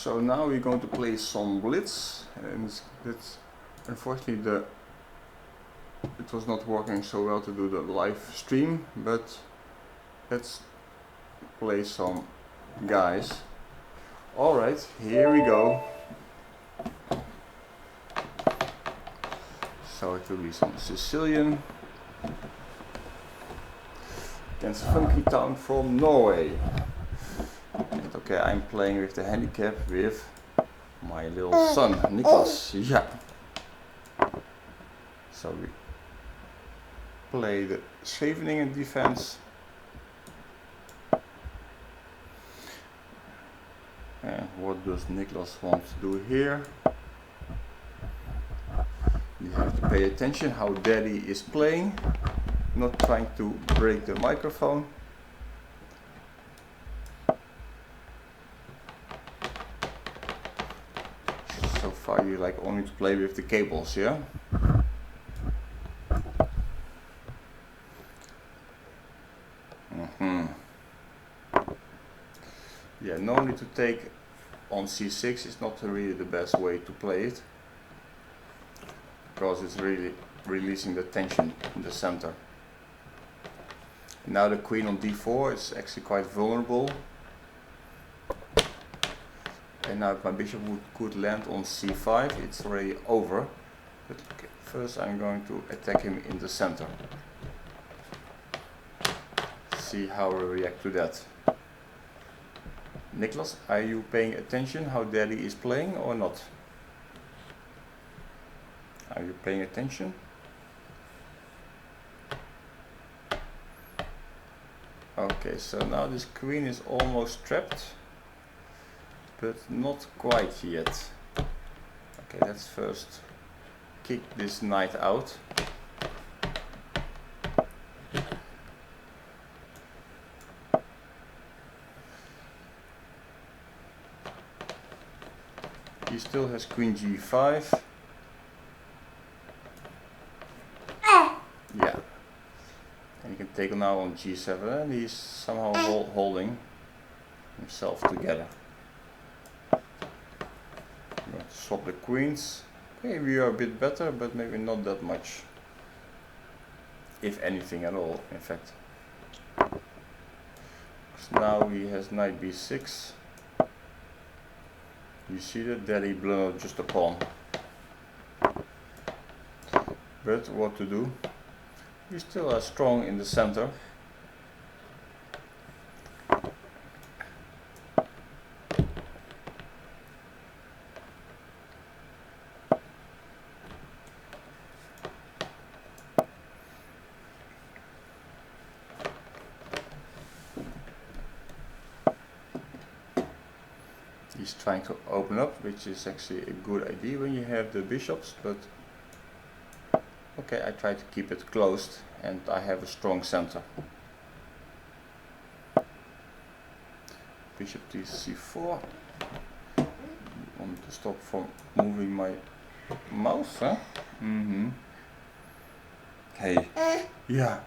So now we're going to play some Blitz, and it's unfortunately it was not working so well to do the live stream, but let's play some guys. Alright, here we go. So it will be some Sicilian against Funky Town from Norway. And okay, I'm playing with the handicap with my little son, Niklas. Yeah. So we play the Scheveningen defense. And what does Niklas want to do here? You have to pay attention how Daddy is playing, not trying to break the microphone. So far you like only to play with the cables, yeah? Yeah, no need to take on c6 is not really the best way to play it, because it's really releasing the tension in the center. Now the queen on d4 is actually quite vulnerable. And now if my bishop could land on c5, it's already over. But okay, first I'm going to attack him in the center. See how we react to that. Niklas, are you paying attention how Daddy is playing or not? Are you paying attention? Okay, so now this queen is almost trapped, but not quite yet. Okay, let's first kick this knight out. He still has queen g5. Yeah. And he can take now on g7, and he's somehow holding himself together. I'm going to swap the queens. Okay, we are a bit better, but maybe not that much. If anything at all, in fact. So now he has knight b6. You see that Daddy blundered just a pawn. But what to do? He still are strong in the center. He's trying to open up, which is actually a good idea when you have the bishops, but okay, I try to keep it closed and I have a strong center. Bishop to c4. I want to stop from moving my mouse, huh? Hey. Yeah.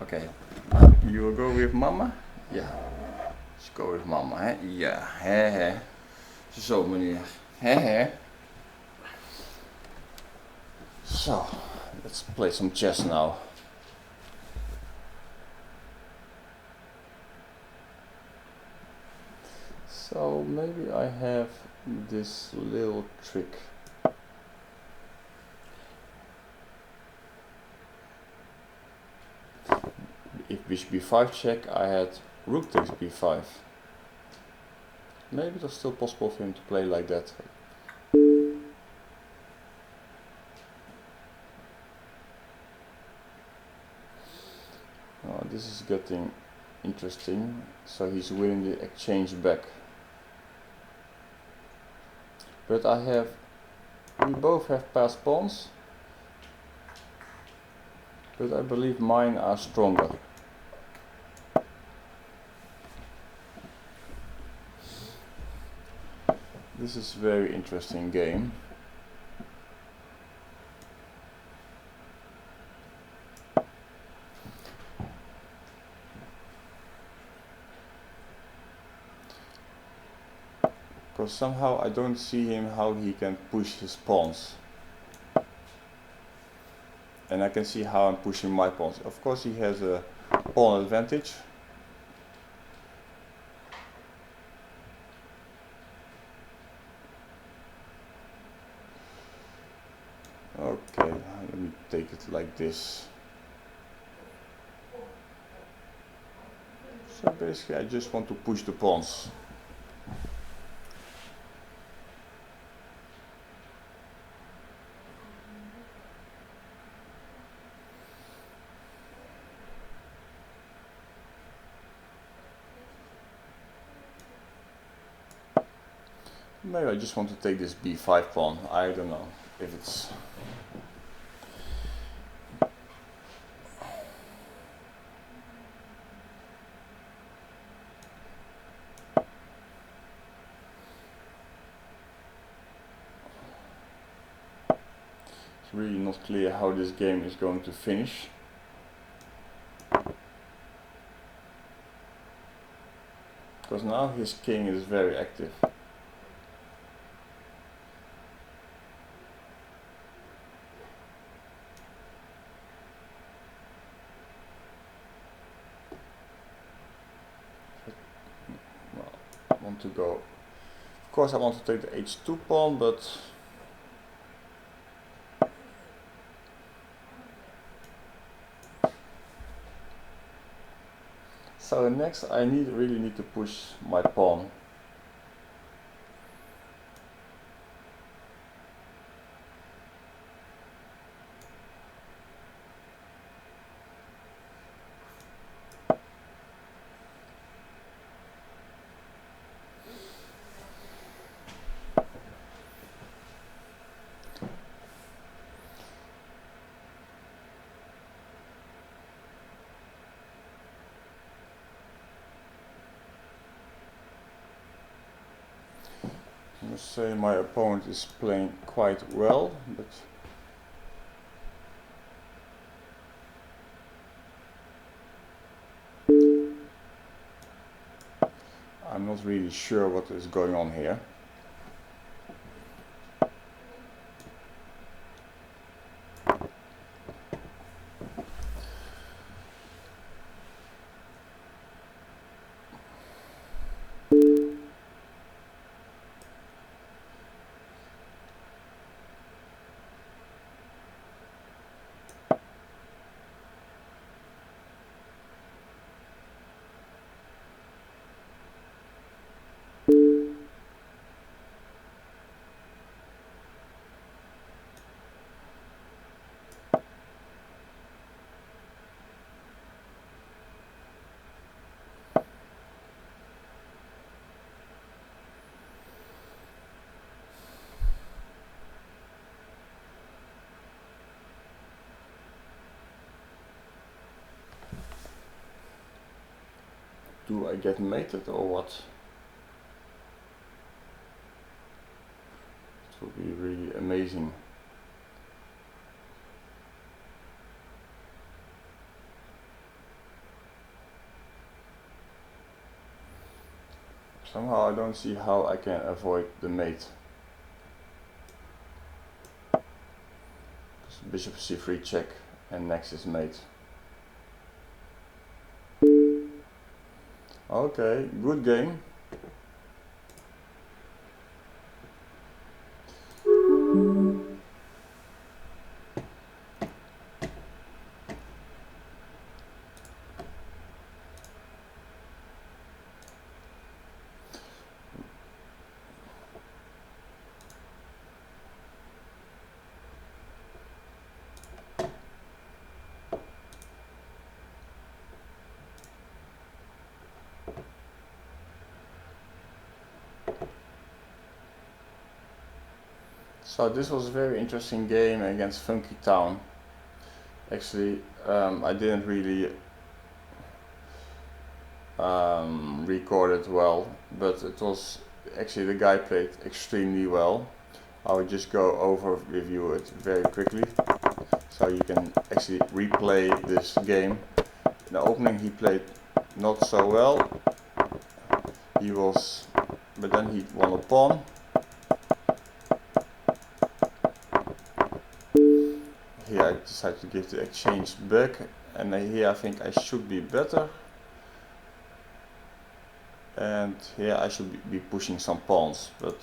Okay. You will go with mama? Ja. Dus go with mama, hè? Ja, hè. Zo meneer. Hè. So, let's play some chess now. So maybe I have this little trick. If bishop b5 check, I had rook takes b5. Maybe it was still possible for him to play like that. Oh, this is getting interesting. So he's winning the exchange back. But we both have passed pawns. But I believe mine are stronger. This is a very interesting game. because somehow I don't see him how he can push his pawns. And I can see how I'm pushing my pawns. Of course he has a pawn advantage. Okay, let me take it like this. So basically I just want to push the pawns. Maybe I just want to take this b5 pawn. I don't know if it's... It's really not clear how this game is going to finish. Because now his king is very active. To go. Of course I want to take the h2 pawn, but so next I really need to push my pawn. I must say my opponent is playing quite well, but I'm not really sure what is going on here. Do I get mated or what? It will be really amazing. Somehow I don't see how I can avoid the mate. Bishop c3 check and next is mate. Okay, good game. So this was a very interesting game against Funky Town. Actually, I didn't really record it well, but it was actually the guy played extremely well. I will just go over review it very quickly, so you can actually replay this game. In the opening he played not so well. He was but then he won a pawn. Here I decided to give the exchange back, and here I think I should be better. And here I should be pushing some pawns, but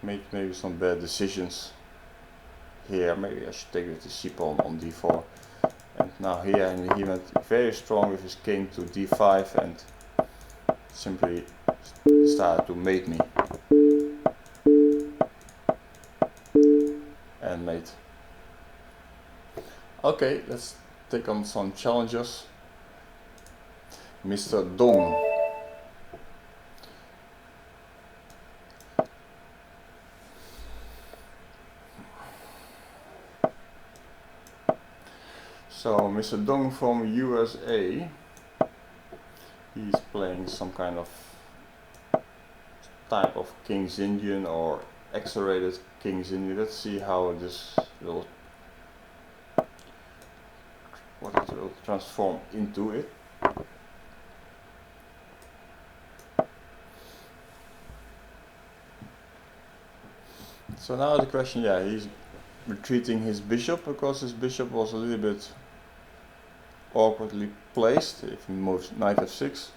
made maybe some bad decisions. Here maybe I should take with the c-pawn on d4. And now here, and he went very strong with his king to d5 and simply started to mate me. And mate. Okay, let's take on some challengers. Mr. Dong. So Mr. Dong from USA, he's playing some kind of type of King's Indian or accelerated King's Indian. Let's see how this will, what it will transform into it. So now the question, yeah, he's retreating his bishop because his bishop was a little bit awkwardly placed. If he moves knight f6,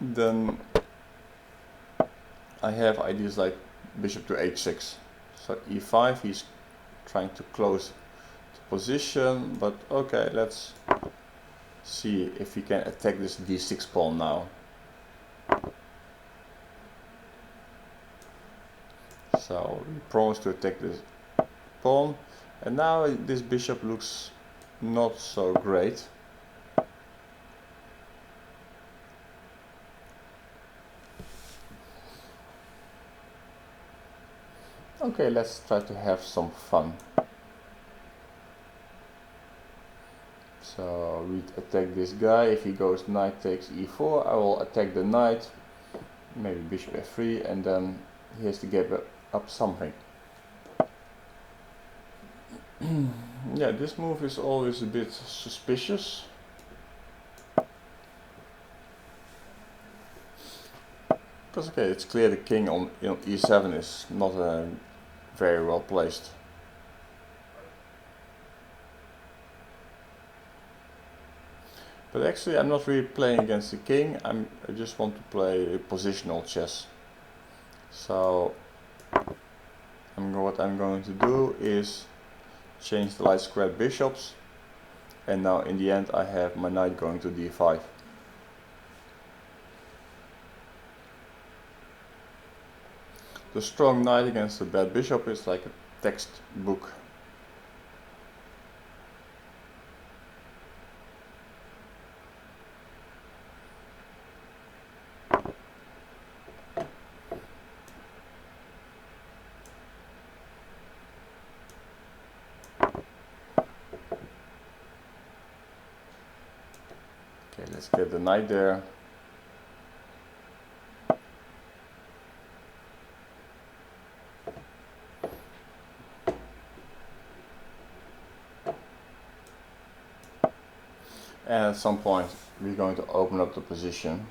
then I have ideas like bishop to h6. So e5, he's trying to close the position, but okay, let's see if he can attack this d6 pawn now. So we promised to attack this pawn, and now this bishop looks not so great. Okay, let's try to have some fun. So we attack this guy. If he goes knight takes e4, I will attack the knight, maybe bishop f3, and then he has to give up something. Yeah, this move is always a bit suspicious. Because okay, it's clear the king on e7 is not very well placed. But actually I'm not really playing against the king, I just want to play positional chess. So what I'm going to do is change the light squared bishops, and now in the end I have my knight going to d5. The strong knight against the bad bishop is like a textbook. Okay, let's get the knight there. And at some point we're going to open up the position.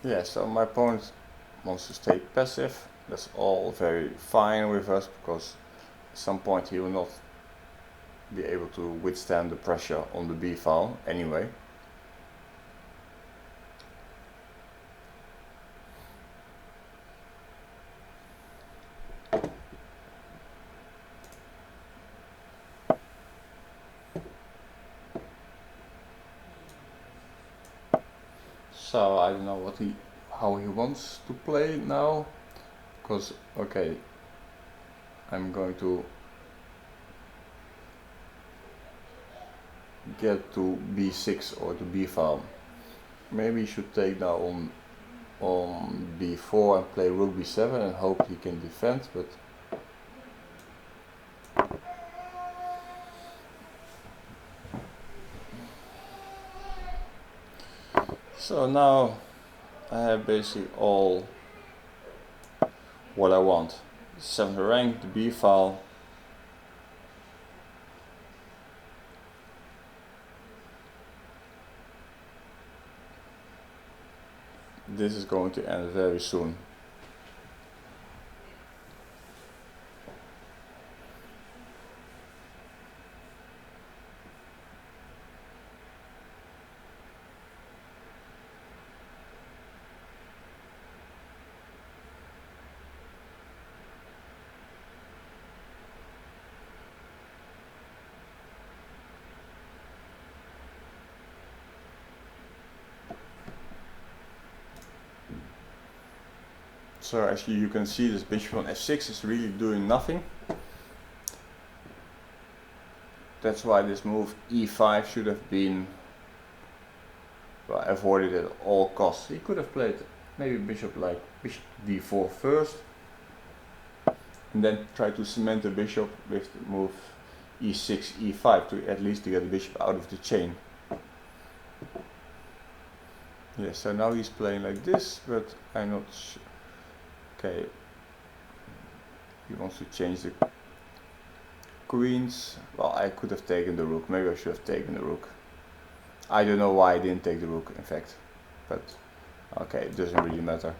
Yeah, so my opponent wants to stay passive. That's all very fine with us, because at some point he will not be able to withstand the pressure on the b file anyway. So I don't know how he wants to play now, because okay, I'm going to get to b6 or to b file. Maybe he should take now on b4 and play rook b7 and hope he can defend, but So now I have basically all what I want. 7th rank, the B file. This is going to end very soon. So as you can see, this bishop on f6 is really doing nothing. That's why this move e5 should have been, well, avoided at all costs. He could have played maybe bishop d4 first, and then try to cement the bishop with the move e6, e5 to at least to get the bishop out of the chain. Yeah, so now he's playing like this, but I'm not sure. Okay, he wants to change the queens. Well, I could have taken the rook. Maybe I should have taken the rook. I don't know why I didn't take the rook, in fact. But okay, it doesn't really matter.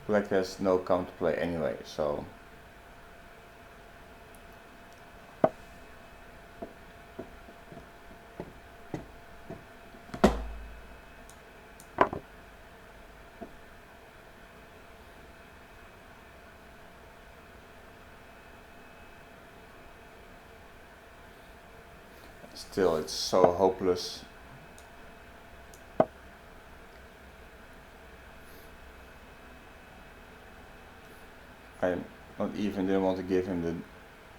Black has no counterplay anyway, so still it's so hopeless. I not even didn't want to give him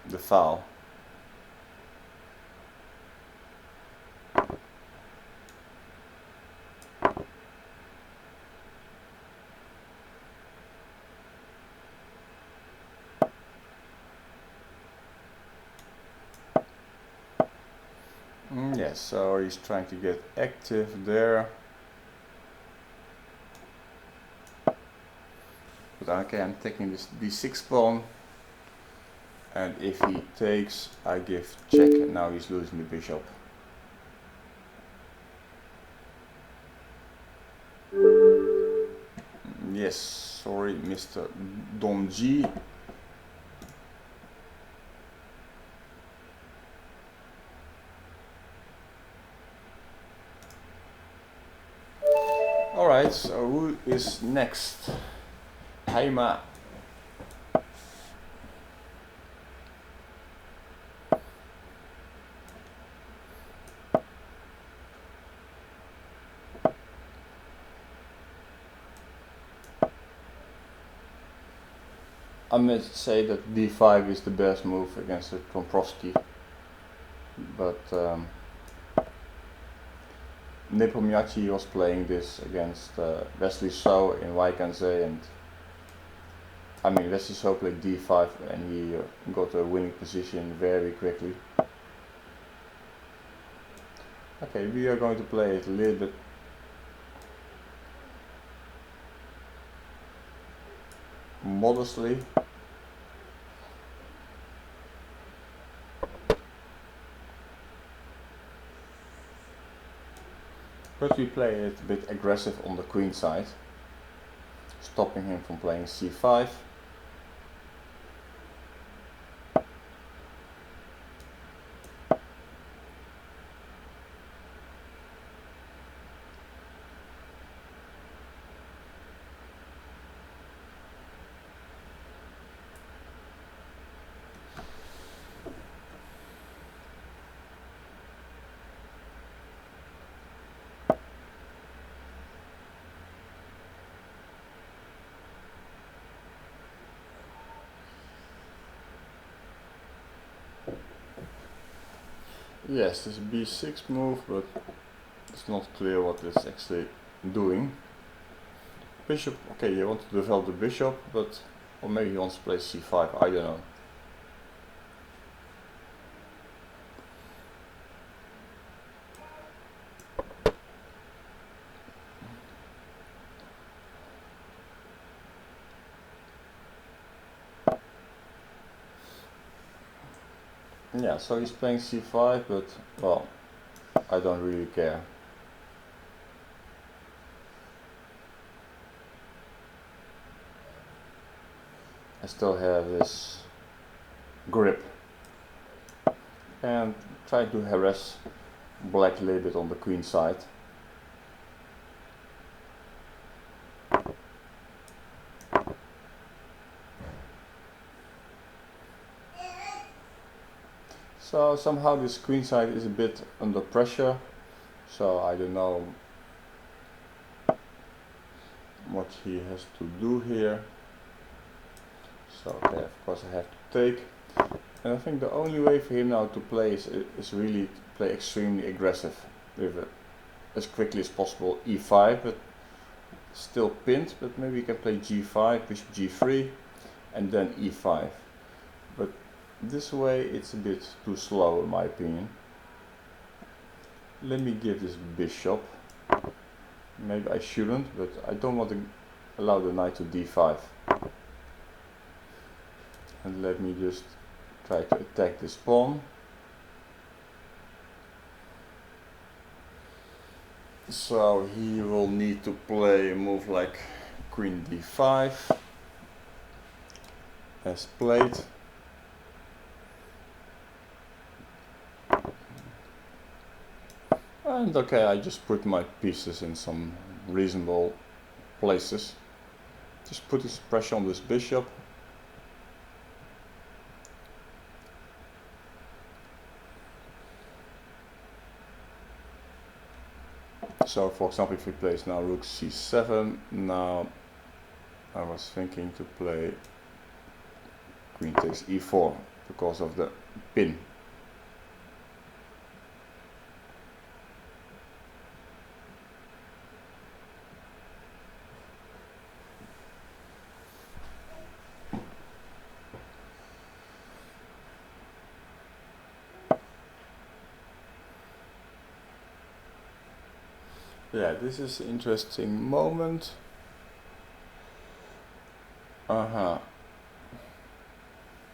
the foul. Yes, so he's trying to get active there. But okay, I'm taking this d6 pawn, and if he takes, I give check, and now he's losing the bishop. Yes, sorry, Mr. Dom G. Alright, so who is next? Heima. I must say that d5 is the best move against the Tromprowski, but Nepomniachtchi was playing this against Wesley So in Wijk-aan-Zee, and I mean Wesley So played d5 and he got a winning position very quickly. Okay, we are going to play it a little bit modestly. But we play it a bit aggressive on the queen side, stopping him from playing c5. Yes, this is b6 move, but it's not clear what it's actually doing. Bishop, okay, you want to develop the bishop, but or maybe he wants to play c5, I don't know. Yeah, so he's playing c5, but well, I don't really care. I still have this grip and try to harass black a little bit on the queen side. So somehow this queen side is a bit under pressure, so I don't know what he has to do here. So okay, of course I have to take. And I think the only way for him now to play is really to play extremely aggressive with it as quickly as possible e5, but still pinned, but maybe he can play g5, bishop g3 and then e5. But this way it's a bit too slow in my opinion. Let me give this bishop. Maybe I shouldn't, but I don't want to allow the knight to d5. And let me just try to attack this pawn. So he will need to play a move like queen d5 as played. And okay, I just put my pieces in some reasonable places. Just put this pressure on this bishop. So for example, if he plays now rook c7, now I was thinking to play queen takes e4 because of the pin. Yeah, this is an interesting moment.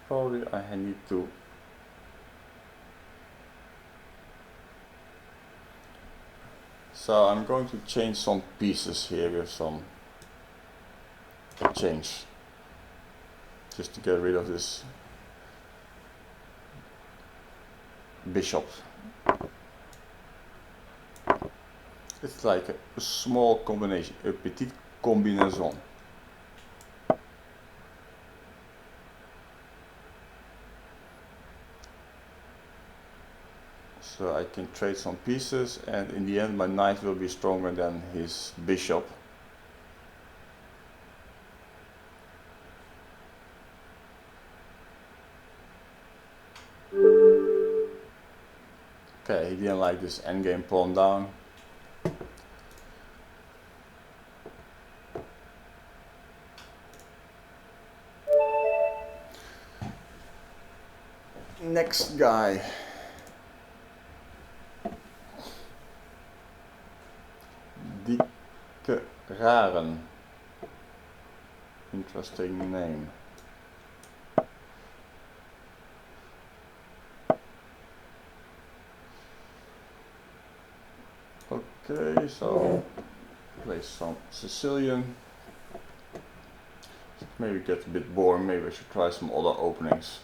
Probably I need to so I'm going to change some pieces here with some change just to get rid of this bishop. It's like a small combination, a petite combinaison. So I can trade some pieces, and in the end my knight will be stronger than his bishop. Okay, he didn't like this endgame pawn down. Next guy. Dikke Raren. Interesting name. Okay, so play some Sicilian. Maybe get a bit boring, maybe I should try some other openings.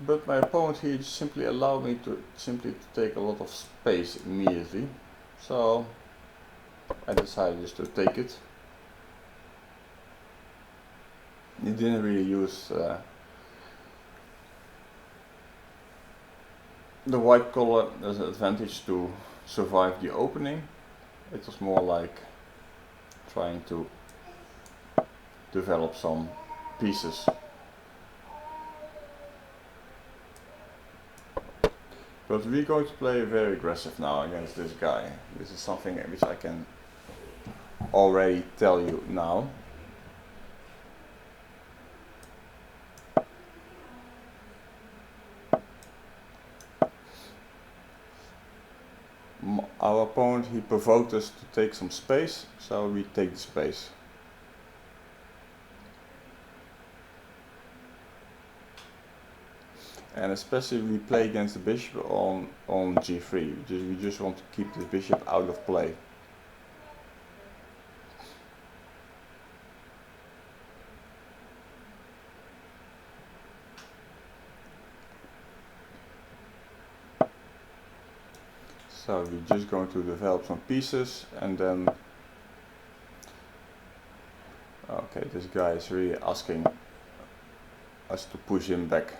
But my opponent here simply allowed me to take a lot of space immediately. So I decided just to take it. He didn't really use the white color as an advantage to survive the opening. It was more like trying to develop some pieces. But we're going to play very aggressive now against this guy. This is something which I can already tell you now. Our opponent, he provoked us to take some space, so we take the space. And especially we play against the bishop on g3. We just want to keep the bishop out of play. So we're just going to develop some pieces, and then okay, this guy is really asking us to push him back.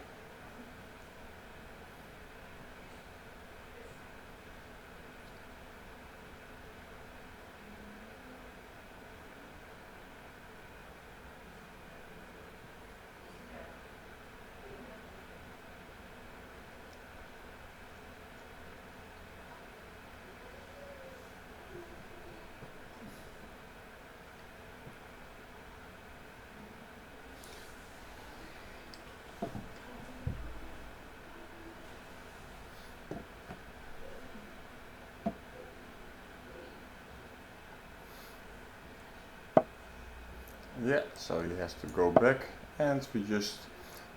Yeah, so he has to go back, and we just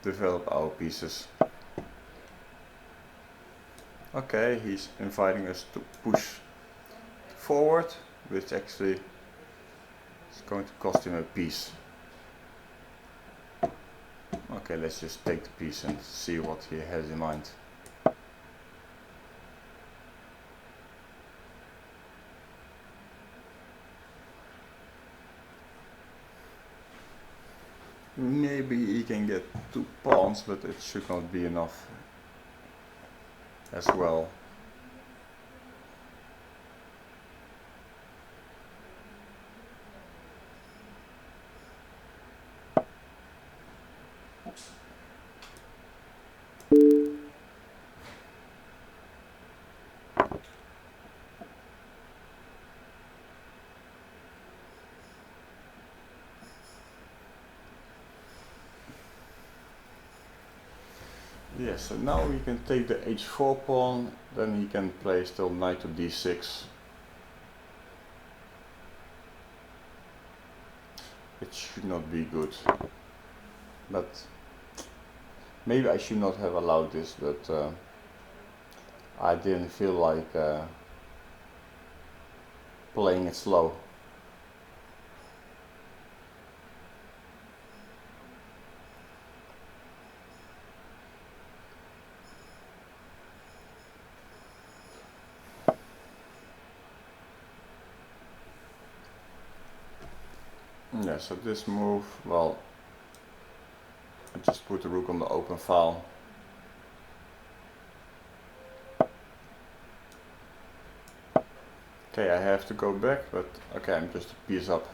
develop our pieces. Okay, he's inviting us to push forward, which actually is going to cost him a piece. Okay, let's just take the piece and see what he has in mind. Maybe he can get 2 pawns, but it should not be enough as well. Yes, so now we can take the h4 pawn, then he can play still knight to d6. It should not be good, but maybe I should not have allowed this, but I didn't feel like playing it slow. Yeah, so this move, well, I just put the rook on the open file. Okay, I have to go back, but okay, I'm just a piece up.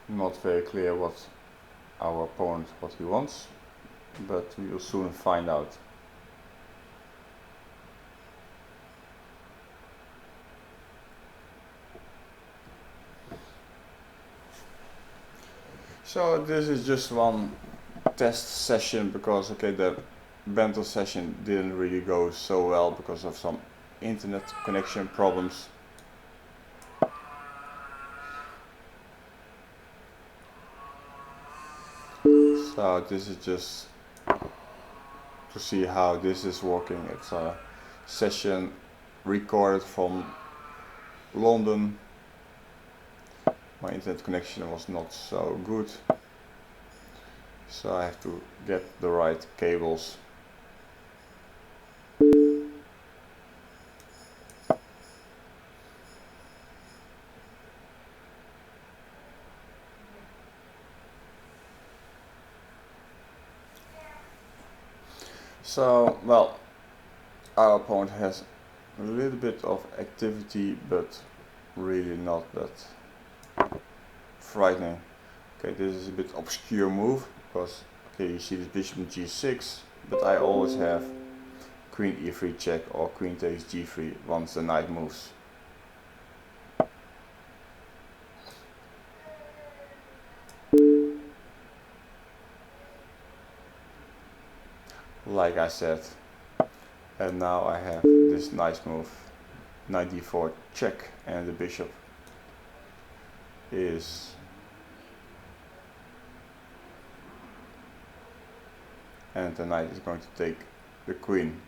Not very clear what our opponent, what he wants, but we will soon find out. So this is just one test session, because okay, the Banter session didn't really go so well because of some internet connection problems. So this is just to see how this is working. It's a session recorded from London. My internet connection was not so good, so I have to get the right cables. So, well, our opponent has a little bit of activity, but really not that frightening. Okay, this is a bit obscure move, because, okay, you see this bishop in g6, but I always have queen e3 check or queen takes g3 once the knight moves. Like I said, and now I have this nice move, knight d4 check, and the bishop is and the knight is going to take the queen.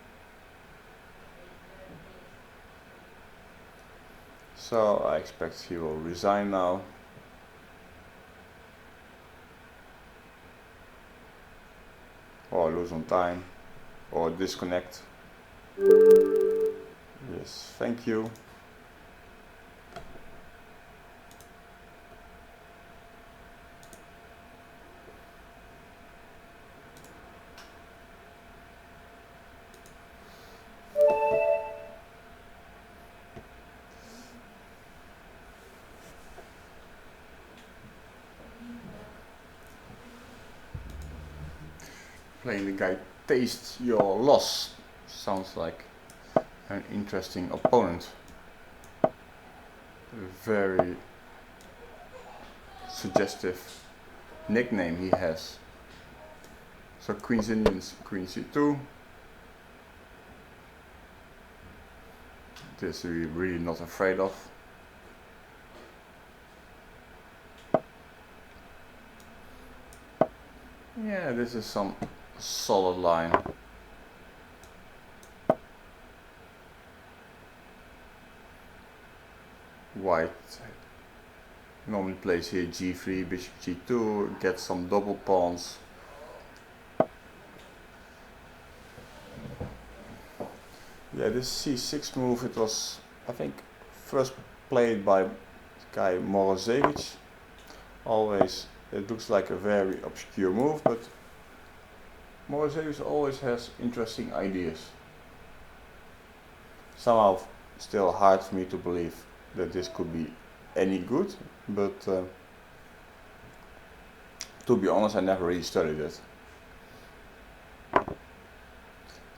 So I expect he will resign now. Or lose on time, or disconnect. Yes, thank you. Playing the guy taste your loss sounds like an interesting opponent. A very suggestive nickname he has. So Queen's Indians, Queen c2. This we're really not afraid of. Yeah, this is some solid line. White normally plays here g3, bishop g2, gets some double pawns. Yeah, this c6 move, it was, I think, first played by guy Morozevich. Always, it looks like a very obscure move, but Morozevich always has interesting ideas. Somehow still hard for me to believe that this could be any good, but to be honest, I never really studied it.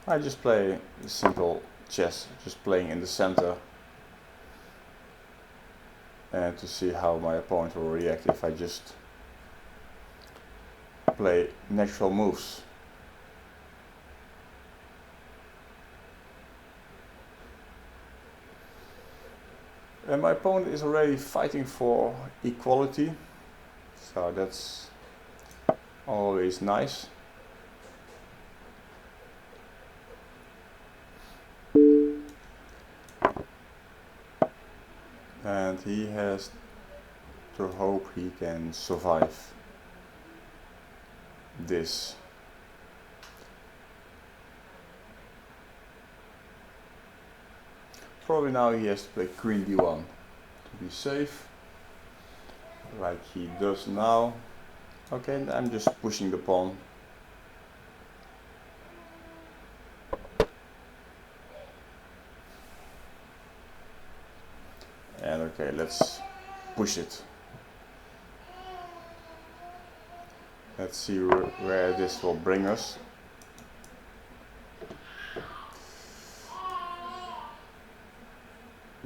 I just play simple chess, just playing in the center, and to see how my opponent will react if I just play natural moves. And my opponent is already fighting for equality, so that's always nice. And he has to hope he can survive this. Probably now he has to play queen d1 to be safe, like he does now. Okay, I'm just pushing the pawn. And okay, let's push it. Let's see where this will bring us.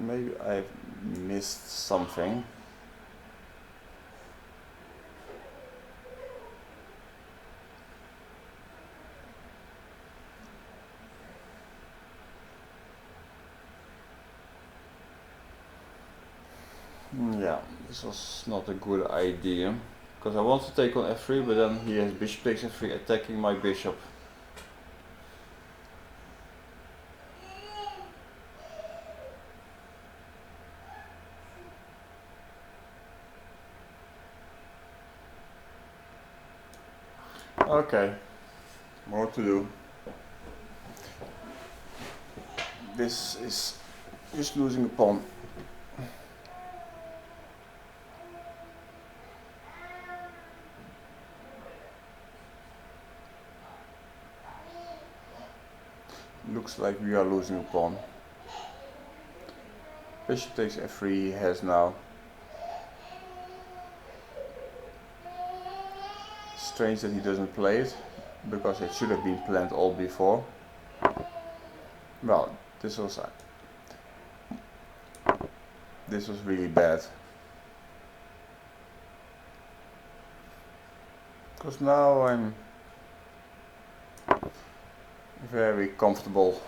Maybe I've missed something. Yeah, this was not a good idea, because I want to take on f3, but then he has bishop takes f3 attacking my bishop. Okay, more to do. This is just losing a pawn. looks like we are losing a pawn. Bishop takes f3, he has now. Strange that he doesn't play it, because it should have been planned all before. Well, this was really bad. Because now I'm very comfortable.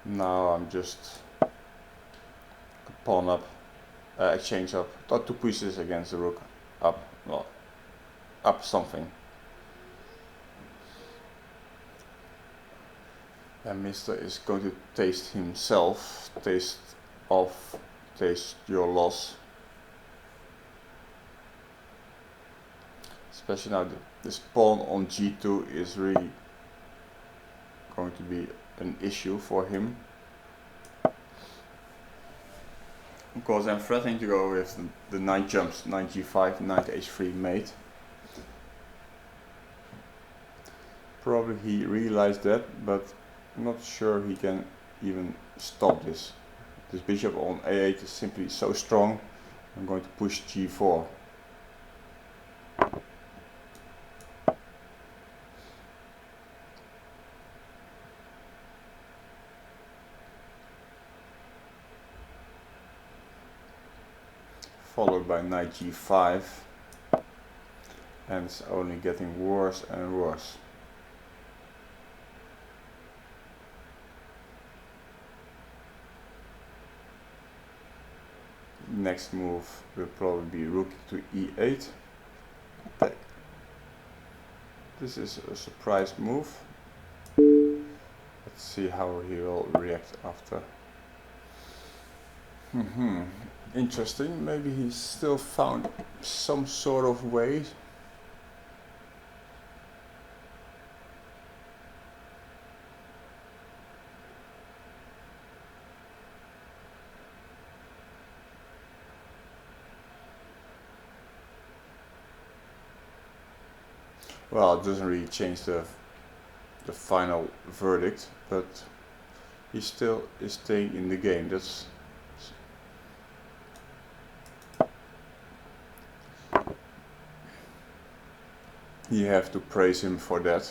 Now I'm just a pawn up, exchange up, or 2 pieces against the rook, up, well, up something. And Mr. is going to taste himself, taste your loss. Especially now this pawn on g2 is really going to be an issue for him. Of course, I'm threatening to go with the knight jumps, knight g5, knight h3 mate. Probably he realized that, but I'm not sure he can even stop this. This bishop on a8 is simply so strong. I'm going to push g4. Followed by knight g5, and it's only getting worse and worse. Next move will probably be rook to e8. This is a surprise move. Let's see how he will react after. Interesting, maybe he still found some sort of way. Well, it doesn't really change the final verdict, but he still is staying in the game. That's you have to praise him for that.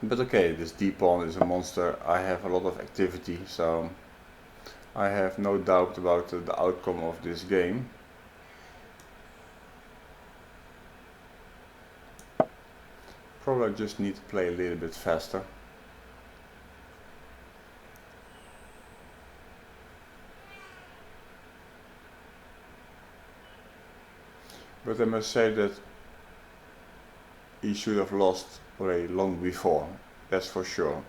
But okay, this d-pawn is a monster. I have a lot of activity, so I have no doubt about the outcome of this game. Probably just need to play a little bit faster. But I must say that he should have lost already long before, that's for sure.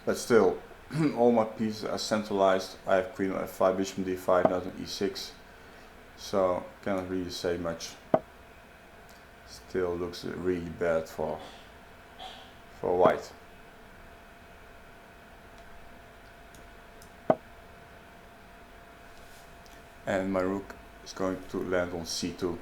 But still, all my pieces are centralized. I have queen on f5, bishop on d5, knight on e6, so cannot really say much. Still looks really bad for white. And my rook is going to land on c2.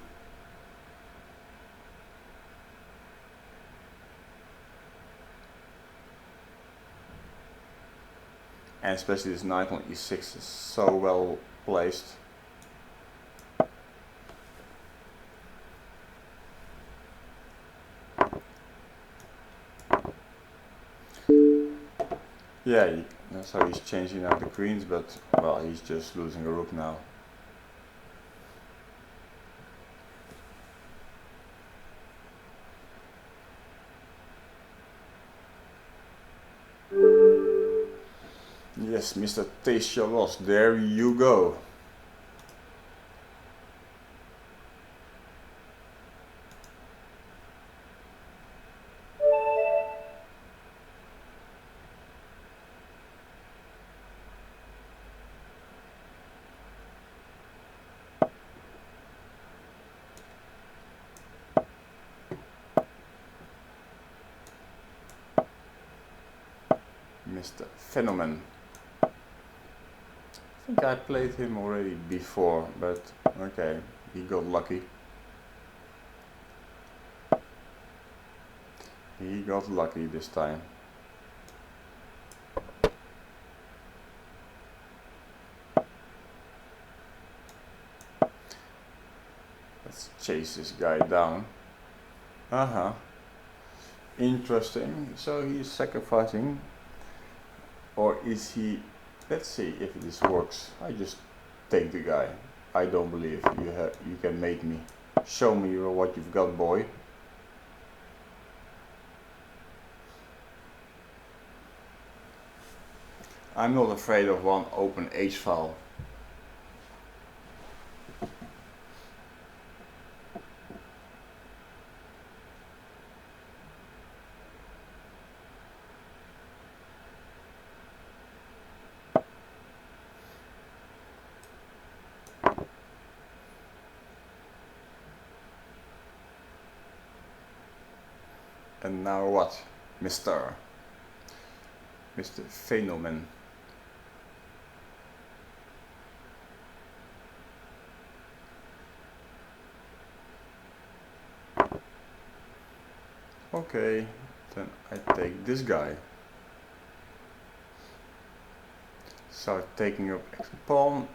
And especially this knight on e6 is so well placed. Yeah, that's how he's changing out the queens, but well, he's just losing a rook now. Yes, Mr. Taste Your Loss, there you go. Mr. Phenomenon. I think I played him already before, but okay, he got lucky. He got lucky this time. Let's chase this guy down. Interesting. So he's sacrificing, or is he? Let's see if this works. I just take the guy. I don't believe you can mate me. Show me what you've got, boy. I'm not afraid of one open H file. And now what, Mr. Phenomenon? Okay, then I take this guy. Start taking up pawn,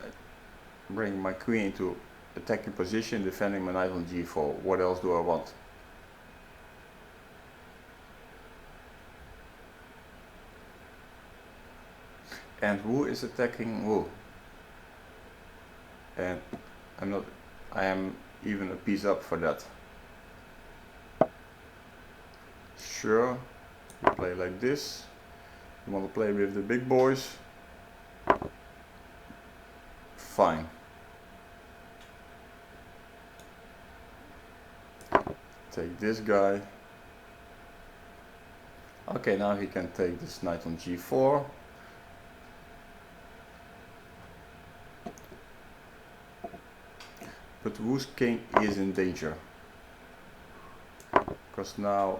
bring my queen into attacking position, defending my knight on g4. What else do I want? And who is attacking who? And I am even a piece up for that. Sure, you play like this. You want to play with the big boys? Fine. Take this guy. Okay, now he can take this knight on g4. But whose king is in danger? Because now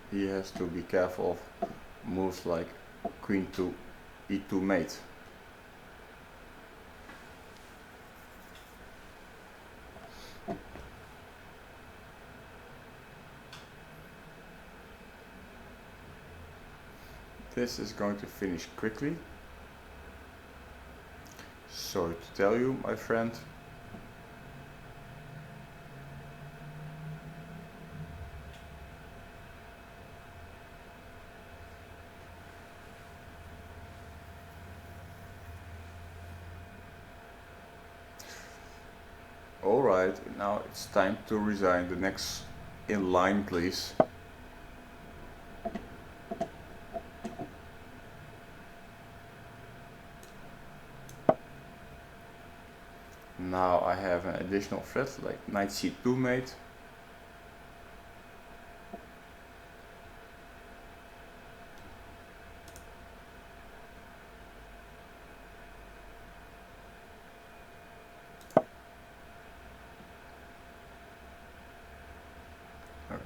he has to be careful of moves like queen to e2 mate. This is going to finish quickly. Sorry to tell you, my friend. Alright, now it's time to resign. The next in line, please. Now I have an additional threat like knight c2 mate.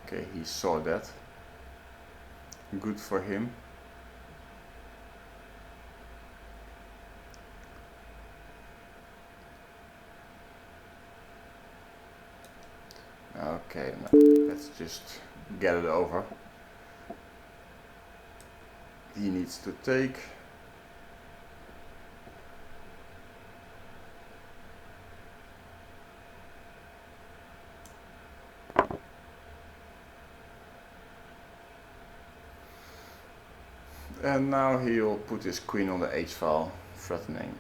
Okay, he saw that. Good for him. Okay, now let's just get it over. He needs to take. And now he'll put his queen on the h file, threatening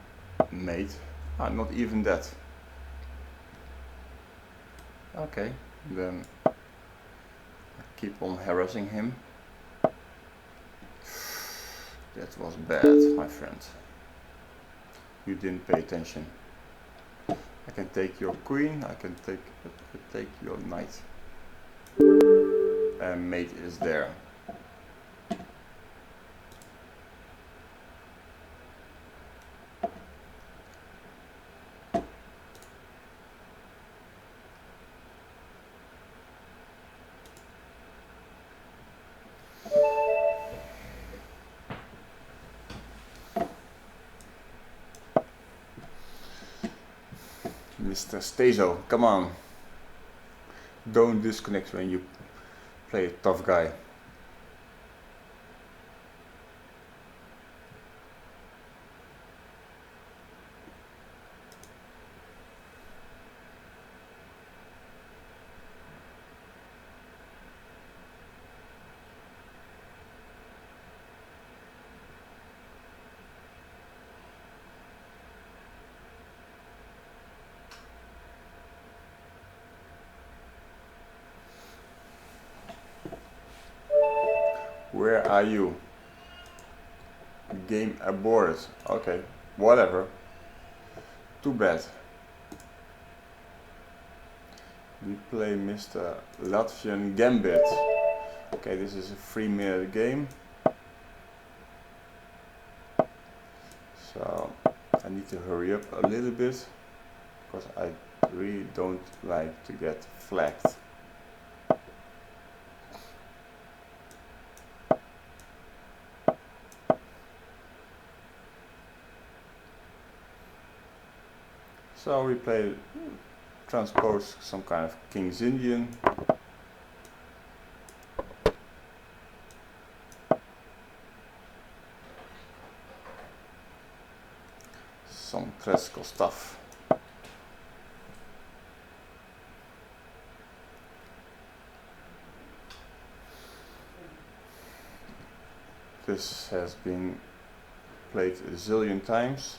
mate. Ah, not even that. Okay, then I keep on harassing him. That was bad, my friend. You didn't pay attention. I can take your queen, I can take your knight. And mate is there. Mr. Stezo, come on. Don't disconnect when you play a tough guy. Where are you? Game aborted. Okay, whatever. Too bad. We play Mr. Latvian Gambit. Okay, this is a 3-minute game. So I need to hurry up a little bit because I really don't like to get flagged. So we play, transpose some kind of King's Indian. Some classical stuff. This has been played a zillion times.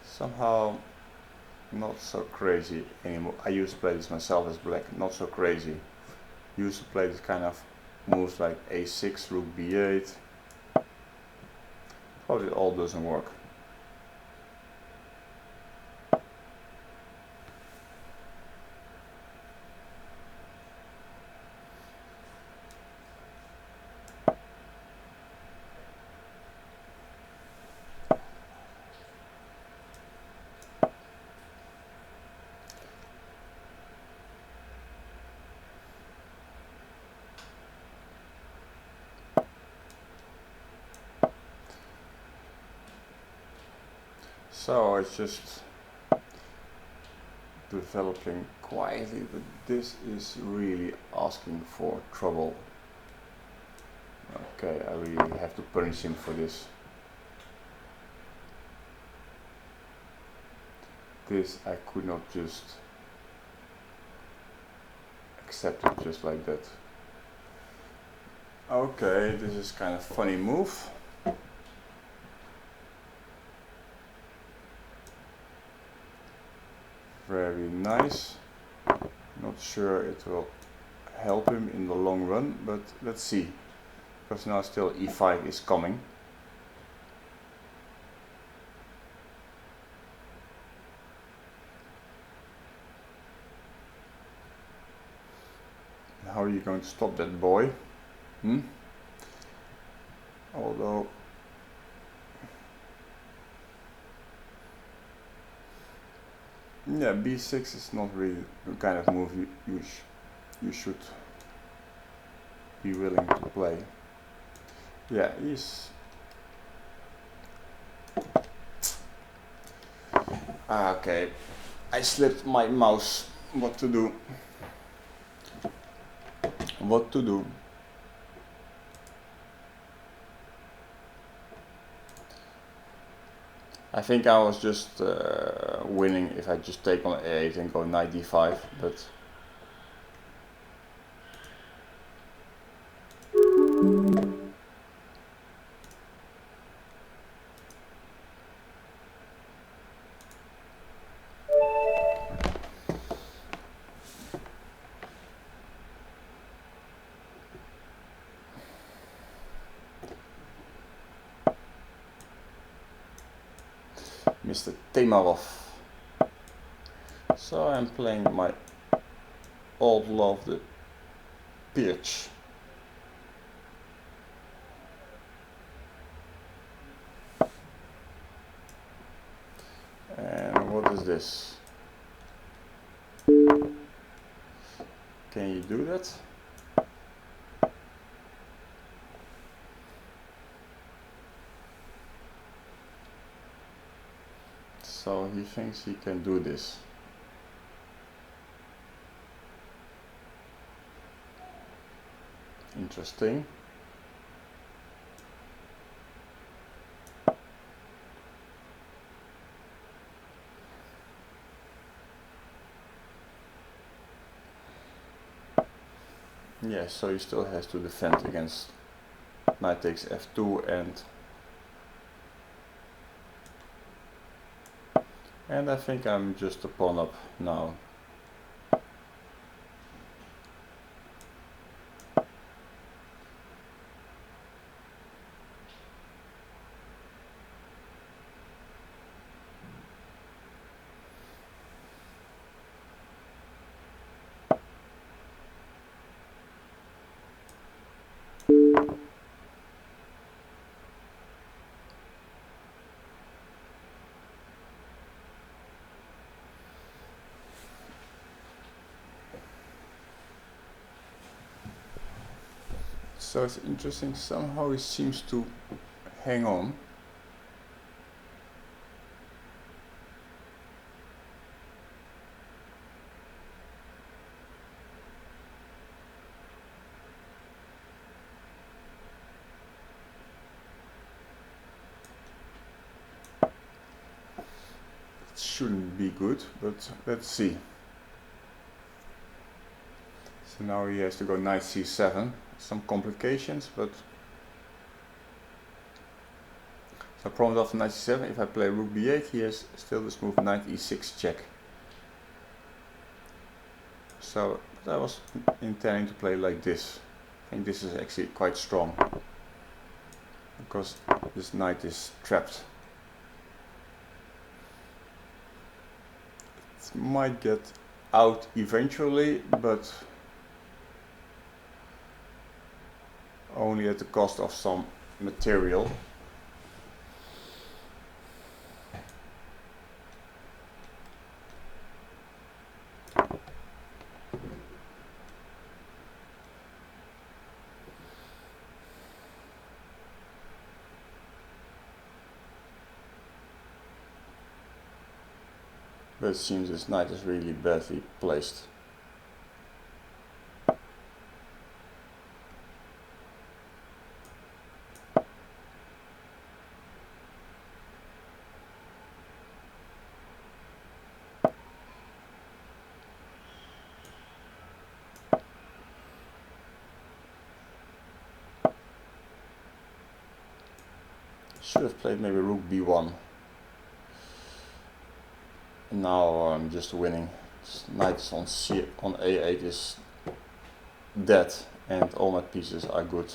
Somehow not so crazy anymore. I used to play this myself as black, not so crazy. Used to play this kind of moves like a6, rook b8. Probably it all doesn't work. So it's just developing quietly, but this is really asking for trouble. Okay, I really have to punish him for this. This I could not just accept it just like that. Okay, this is kind of funny move. Very nice. Not sure it will help him in the long run, but let's see. Because now still e5 is coming. How are you going to stop that boy? Although yeah, b6 is not really the kind of move you should be willing to play. Yeah, he's okay. I slipped my mouse. What to do? What to do? I think I was just winning if I just take on a8 and go knight d5, but Mr. Temarov. So I'm playing my old love, the Pirch. And what is this? Can you do that? So he thinks he can do this. Interesting. Yeah, so he still has to defend against knight takes f2 and I think I'm just a pawn up now. So it's interesting, somehow he seems to hang on. It shouldn't be good, but let's see. So now he has to go knight c7. Some complications, but so prompt after knight c7. If I play rook b8, he has still this move knight e6 check. So I was intending to play like this. I think this is actually quite strong because this knight is trapped. It might get out eventually, but only at the cost of some material. But it seems this knight is really badly placed. Should have played maybe rook b1. Now I'm just winning. Knight on a8 is dead and all my pieces are good.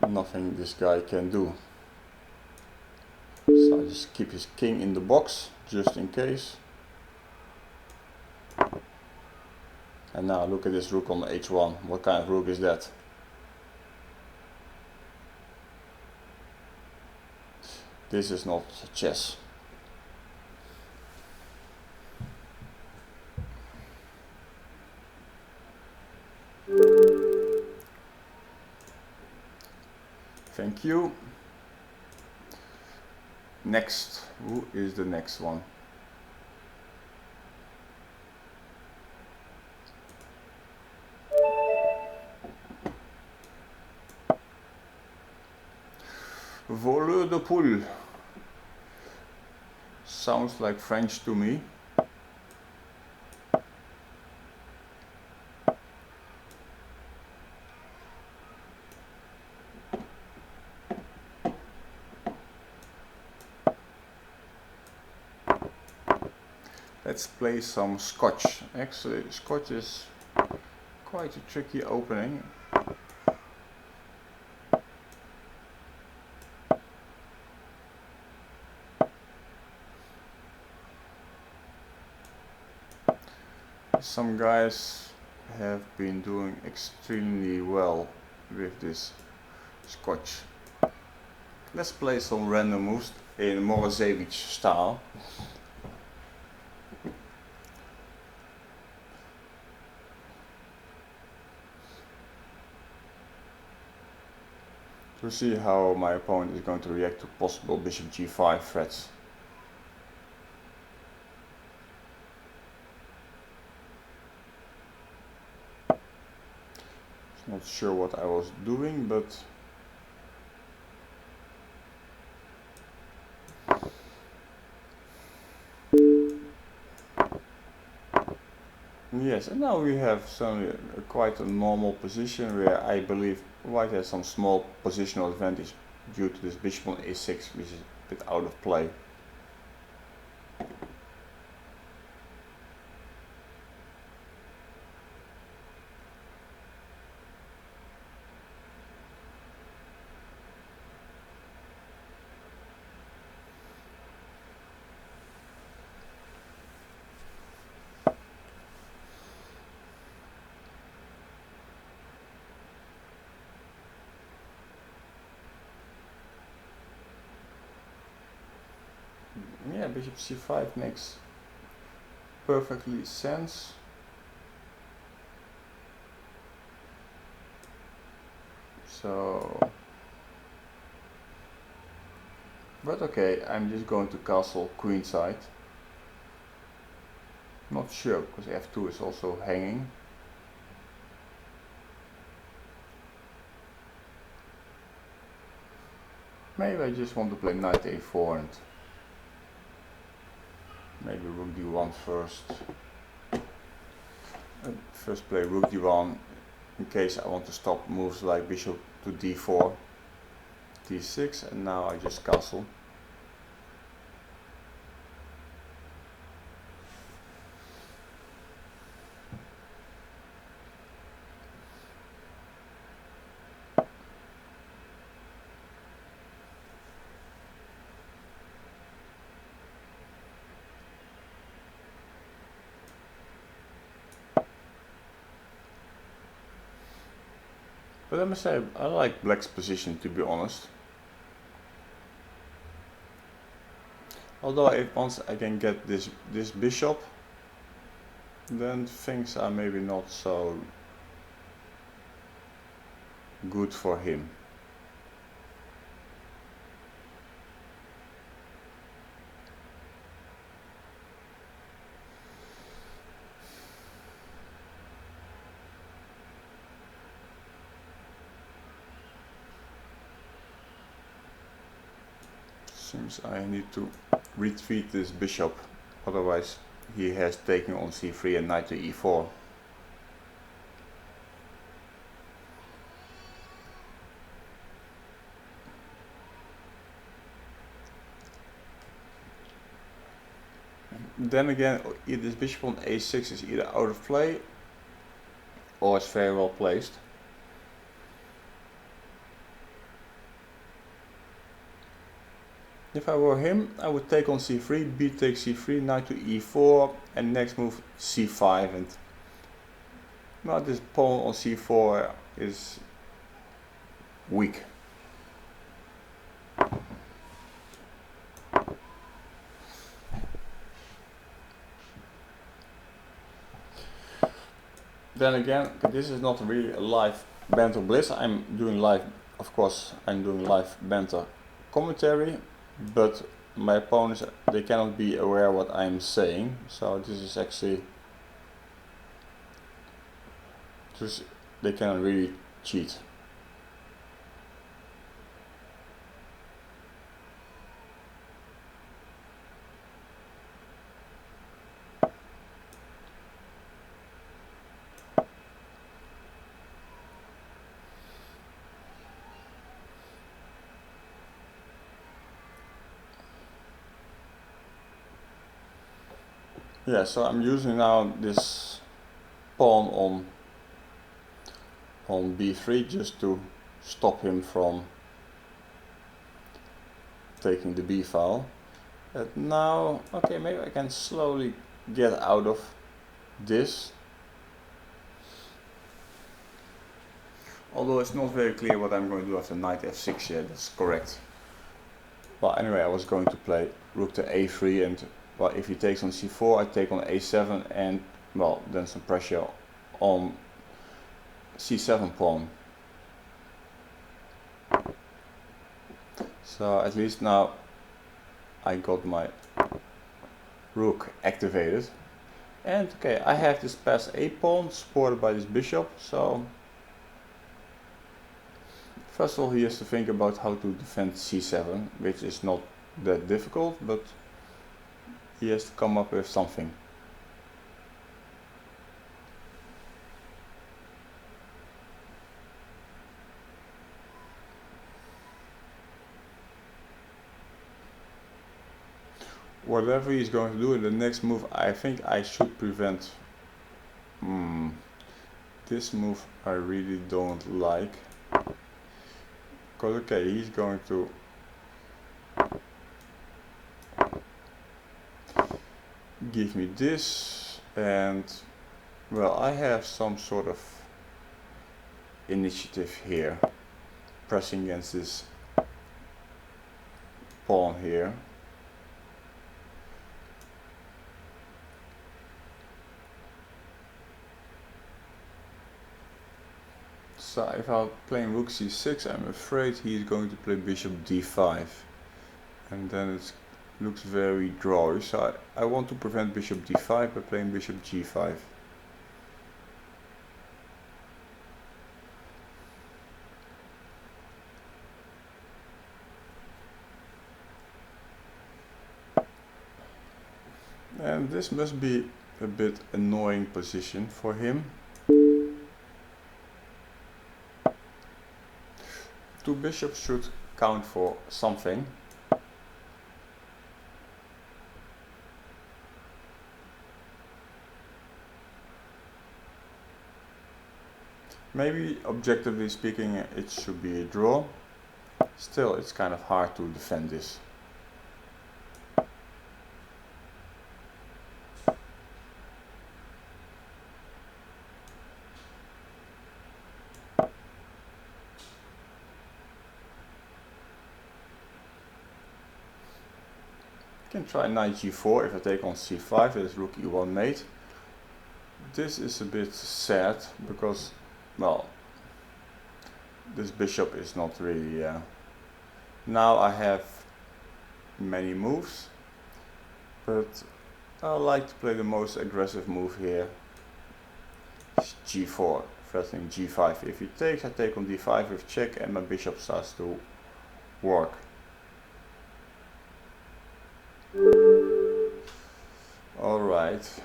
Nothing this guy can do. So I just keep his king in the box just in case. And now look at this rook on h1. What kind of rook is that? This is not chess. Thank you. Next, who is the next one? Voleur de poule. Sounds like French to me. Let's play some Scotch. Actually, Scotch is quite a tricky opening. Some guys have been doing extremely well with this Scotch. Let's play some random moves in Morozevich style. To see how my opponent is going to react to possible bishop g5 threats. Not sure what I was doing, but yes, and now we have some quite a normal position where I believe white has some small positional advantage due to this bishop on a6, which is a bit out of play. Yeah, bishop c5 makes perfectly sense. So, but okay, I'm just going to castle queenside. Not sure, because f2 is also hanging. Maybe I just want to play knight a4 and maybe rook d1 first. First play rook d1 in case I want to stop moves like bishop to d4, d6, and now I just castle. But I must say, I like black's position, to be honest. Although if once I can get this bishop, then things are maybe not so good for him. Seems I need to retreat this bishop, otherwise he has taken on c3 and knight to e4. Then again, this bishop on a6 is either out of play or is very well placed. If I were him, I would take on c3, b takes c3, knight to e4, and next move c5. And well, this pawn on c4 is weak. Then again, this is not really a live Banter Blitz. I'm doing live, of course, I'm doing live Banter commentary, but my opponents, they cannot be aware what I'm saying. So this is actually, they cannot really cheat. Yeah, so I'm using now this pawn on b3 just to stop him from taking the b file. And now, okay, maybe I can slowly get out of this. Although it's not very clear what I'm going to do after knight f6 yet, that's correct. Well, anyway, I was going to play rook to a3, and well, if he takes on c4, I take on a7, and well, then some pressure on c7 pawn. So at least now I got my rook activated. And okay, I have this pass a pawn supported by this bishop, so First of all, he has to think about how to defend c7, which is not that difficult, but he has to come up with something. Whatever he's going to do in the next move, I think I should prevent. This move I really don't like. Because okay, he's going to give me this, and well, I have some sort of initiative here, pressing against this pawn here. So if I'm playing rook c6, I'm afraid he's going to play bishop d5, and then it looks very drawy. So I want to prevent bishop d5 by playing bishop g5. And this must be a bit annoying position for him. Two bishops should count for something. Maybe objectively speaking it should be a draw. Still, it's kind of hard to defend this. I can try knight g4 if I take on c5, it is rook e1 mate. This is a bit sad because, well, this bishop is not really... Now I have many moves, but I like to play the most aggressive move here. It's g4, threatening g5. If he takes, I take on d5 with check and my bishop starts to work. Alright.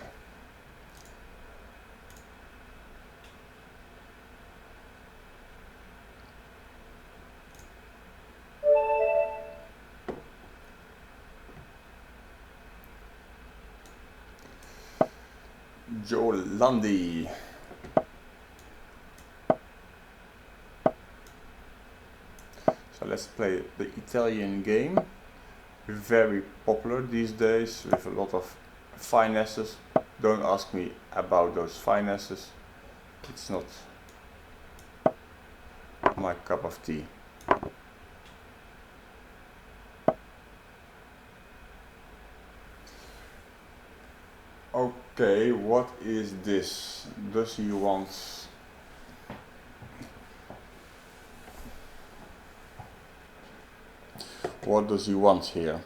Jolandi. So let's play the Italian game. Very popular these days with a lot of finesses. Don't ask me about those finesses. It's not my cup of tea. Okay, what is this? Does he want... What does he want here?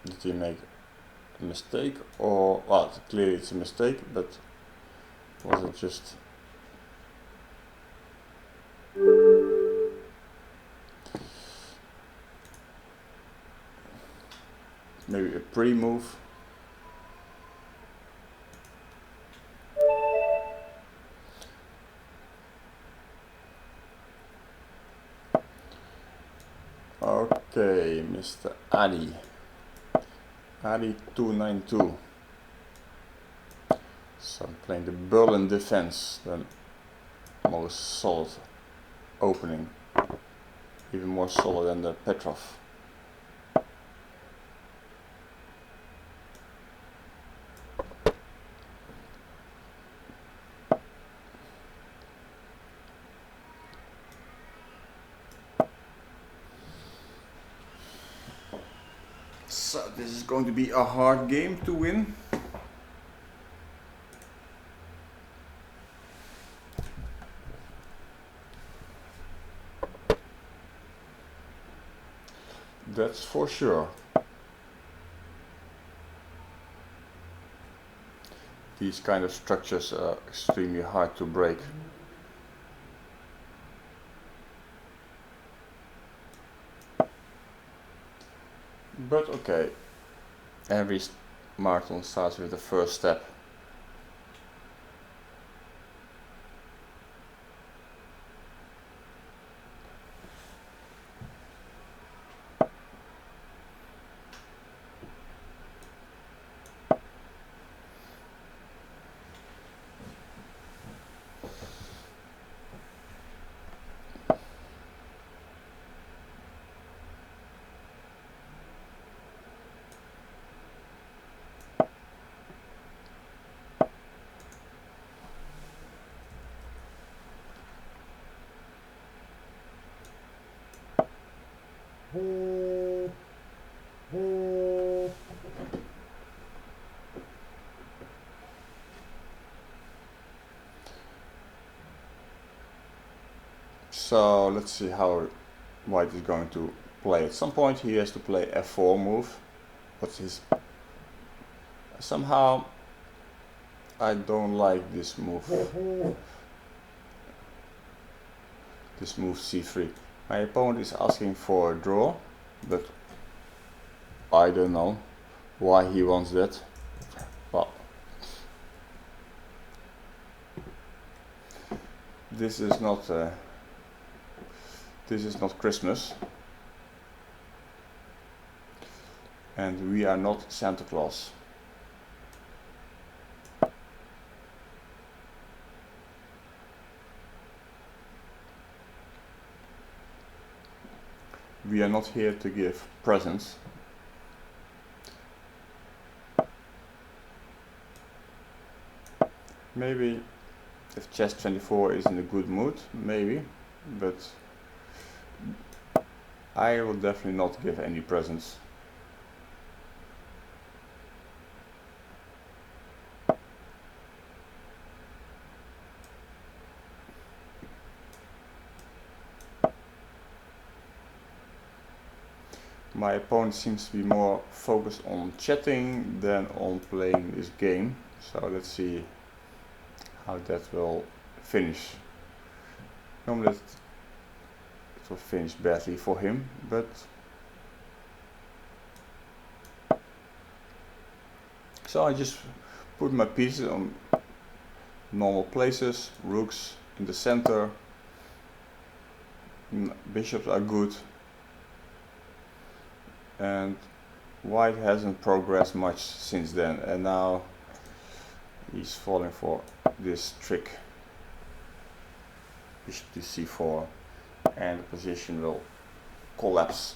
Did he make a mistake or... Well, clearly it's a mistake, but was it just... Maybe a pre-move? Okay, Mr. Adi. Adi 292. So I'm playing the Berlin defense, the most solid opening. Even more solid than the Petrov. So this is going to be a hard game to win. That's for sure. These kind of structures are extremely hard to break. But okay, every marathon starts with the first step. So let's see how White is going to play. At some point he has to play f4 move, but somehow I don't like this move. This move c3. My opponent is asking for a draw, but I don't know why he wants that. Well, this is not Christmas, and we are not Santa Claus. We are not here to give presents. Maybe if Chess24 is in a good mood, maybe, but I will definitely not give any presents. My opponent seems to be more focused on chatting than on playing this game, so let's see how that will finish. Normally it will finish badly for him, but so I just put my pieces on normal places, rooks in the center, bishops are good, and White hasn't progressed much since then, and now he's falling for this trick, bishop to c4, and the position will collapse.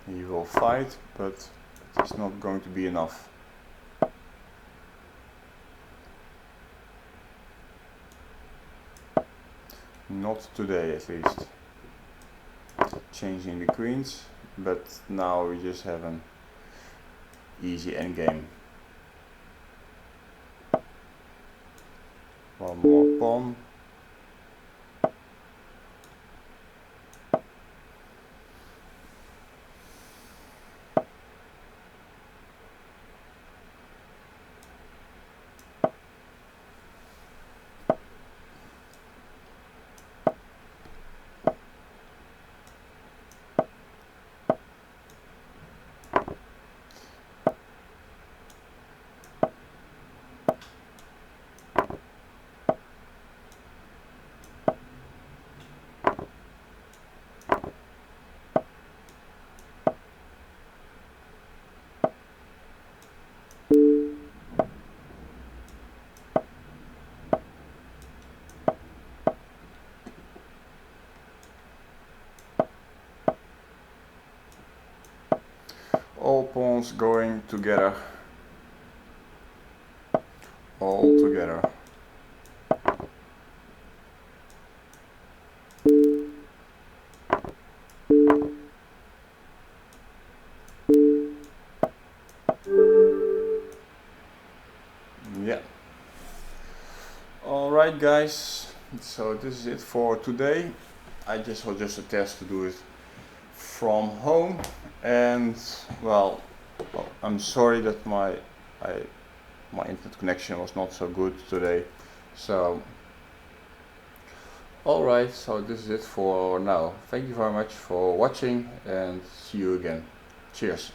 He will fight, but it's not going to be enough. Not today, at least. Changing the queens, but now we just have an easy endgame. One more pawn. All pawns going together. All together. Yeah. Alright guys, So this is it for today. I just was just a test to do it from home, and well, I'm sorry that my internet connection was not so good today. So alright, so this is it for now. Thank you very much for watching and see you again. Cheers.